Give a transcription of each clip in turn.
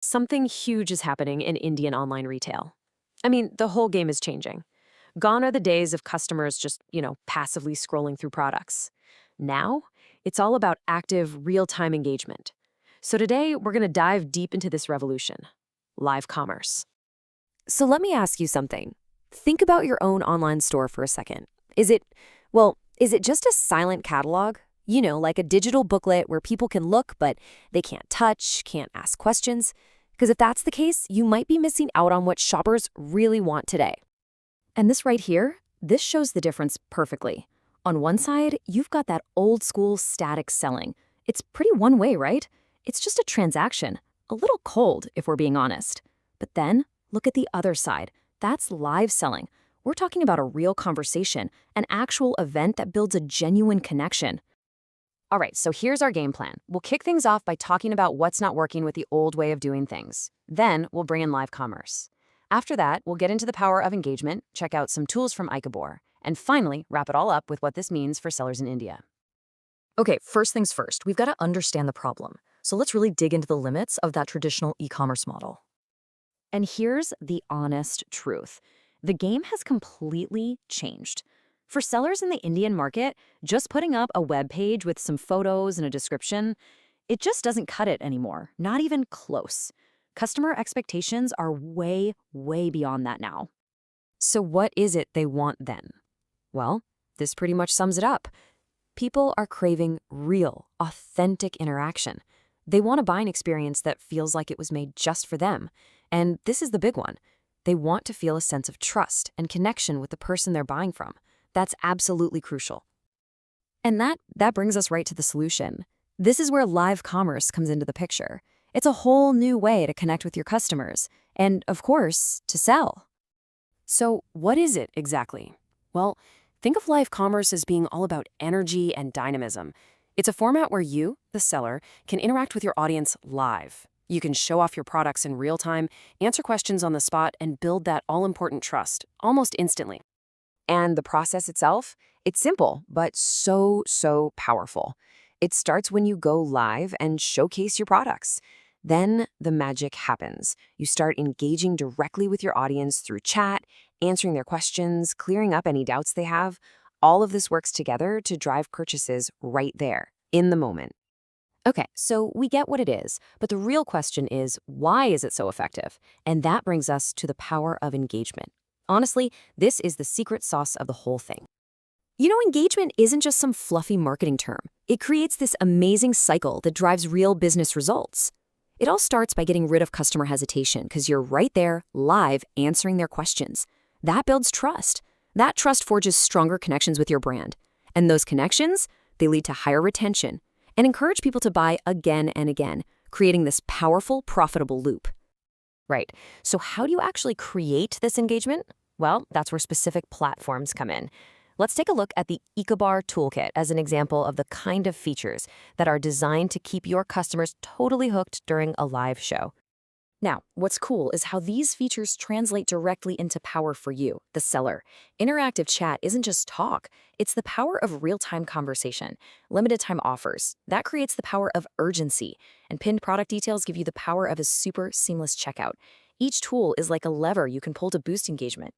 Something huge is happening in Indian online retail. I mean, the whole game is changing. Gone are the days of customers just, passively scrolling through products. Now, it's all about active, real-time engagement. So today, we're going to dive deep into this revolution, live commerce. So let me ask you something. Think about your own online store for a second. Is it just a silent catalog? Like a digital booklet where people can look, but they can't touch, can't ask questions? Because if that's the case, you might be missing out on what shoppers really want today. And this right here, this shows the difference perfectly. On one side, you've got that old school static selling. It's pretty one way, right? It's just a transaction, a little cold if we're being honest. But then, look at the other side. That's live selling. We're talking about a real conversation, an actual event that builds a genuine connection. All right, so here's our game plan. We'll kick things off by talking about what's not working with the old way of doing things. Then we'll bring in live commerce. After that, we'll get into the power of engagement, check out some tools from Ikibor, and finally wrap it all up with what this means for sellers in India. Okay, first things first, we've got to understand the problem. So let's really dig into the limits of that traditional e-commerce model. And here's the honest truth. The game has completely changed. For sellers in the Indian market, just putting up a web page with some photos and a description, it just doesn't cut it anymore, not even close. Customer expectations are way, way beyond that now. So what is it they want then? Well, this pretty much sums it up. People are craving real, authentic interaction. They want a buying experience that feels like it was made just for them. And this is the big one. They want to feel a sense of trust and connection with the person they're buying from. That's absolutely crucial. And that brings us right to the solution. This is where live commerce comes into the picture. It's a whole new way to connect with your customers and, of course, to sell. So what is it exactly? Well, think of live commerce as being all about energy and dynamism. It's a format where you, the seller, can interact with your audience live. You can show off your products in real time, answer questions on the spot, and build that all-important trust almost instantly. And the process itself? It's simple, but so powerful. It starts when you go live and showcase your products. Then the magic happens. You start engaging directly with your audience through chat, answering their questions, clearing up any doubts they have. All of this works together to drive purchases right there, in the moment. Okay, so we get what it is, but the real question is, why is it so effective? And that brings us to the power of engagement. Honestly, this is the secret sauce of the whole thing. Engagement isn't just some fluffy marketing term. It creates this amazing cycle that drives real business results. It all starts by getting rid of customer hesitation because you're right there, live, answering their questions. That builds trust. That trust forges stronger connections with your brand. And those connections, they lead to higher retention and encourage people to buy again and again, creating this powerful, profitable loop. Right, so how do you actually create this engagement? Well, that's where specific platforms come in. Let's take a look at the Ikibor Toolkit as an example of the kind of features that are designed to keep your customers totally hooked during a live show. Now, what's cool is how these features translate directly into power for you, the seller. Interactive chat isn't just talk, it's the power of real-time conversation. Limited time offers, that creates the power of urgency. And pinned product details give you the power of a super seamless checkout. Each tool is like a lever you can pull to boost engagement.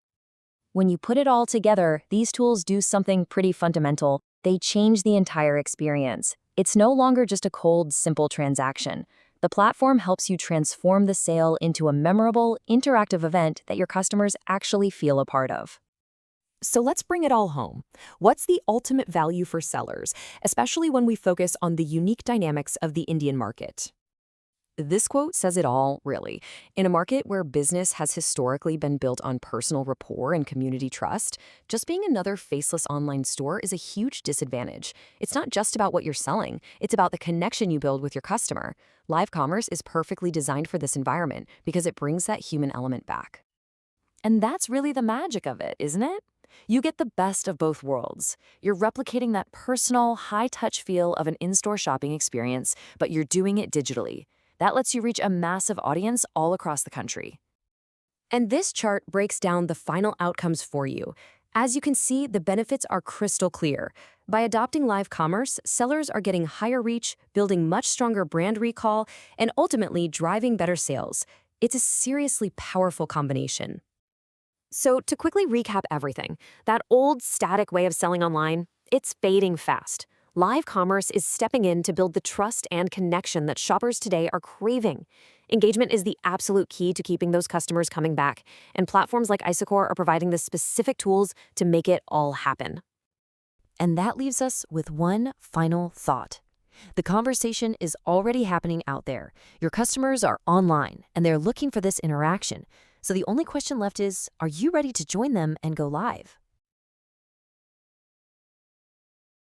When you put it all together, these tools do something pretty fundamental. They change the entire experience. It's no longer just a cold, simple transaction. The platform helps you transform the sale into a memorable, interactive event that your customers actually feel a part of. So let's bring it all home. What's the ultimate value for sellers, especially when we focus on the unique dynamics of the Indian market? This quote says it all, really. In a market where business has historically been built on personal rapport and community trust, just being another faceless online store is a huge disadvantage. It's not just about what you're selling, it's about the connection you build with your customer. Live commerce is perfectly designed for this environment because it brings that human element back. And that's really the magic of it, isn't it? You get the best of both worlds. You're replicating that personal, high-touch feel of an in-store shopping experience, but you're doing it digitally. That lets you reach a massive audience all across the country. And this chart breaks down the final outcomes for you. As you can see, the benefits are crystal clear. By adopting live commerce, sellers are getting higher reach, building much stronger brand recall, and ultimately driving better sales. It's a seriously powerful combination. So, to quickly recap everything, that old static way of selling online, it's fading fast. Live commerce is stepping in to build the trust and connection that shoppers today are craving. Engagement is the absolute key to keeping those customers coming back, and platforms like Isocor are providing the specific tools to make it all happen. And that leaves us with one final thought. The conversation is already happening out there. Your customers are online, and they're looking for this interaction. So the only question left is, are you ready to join them and go live?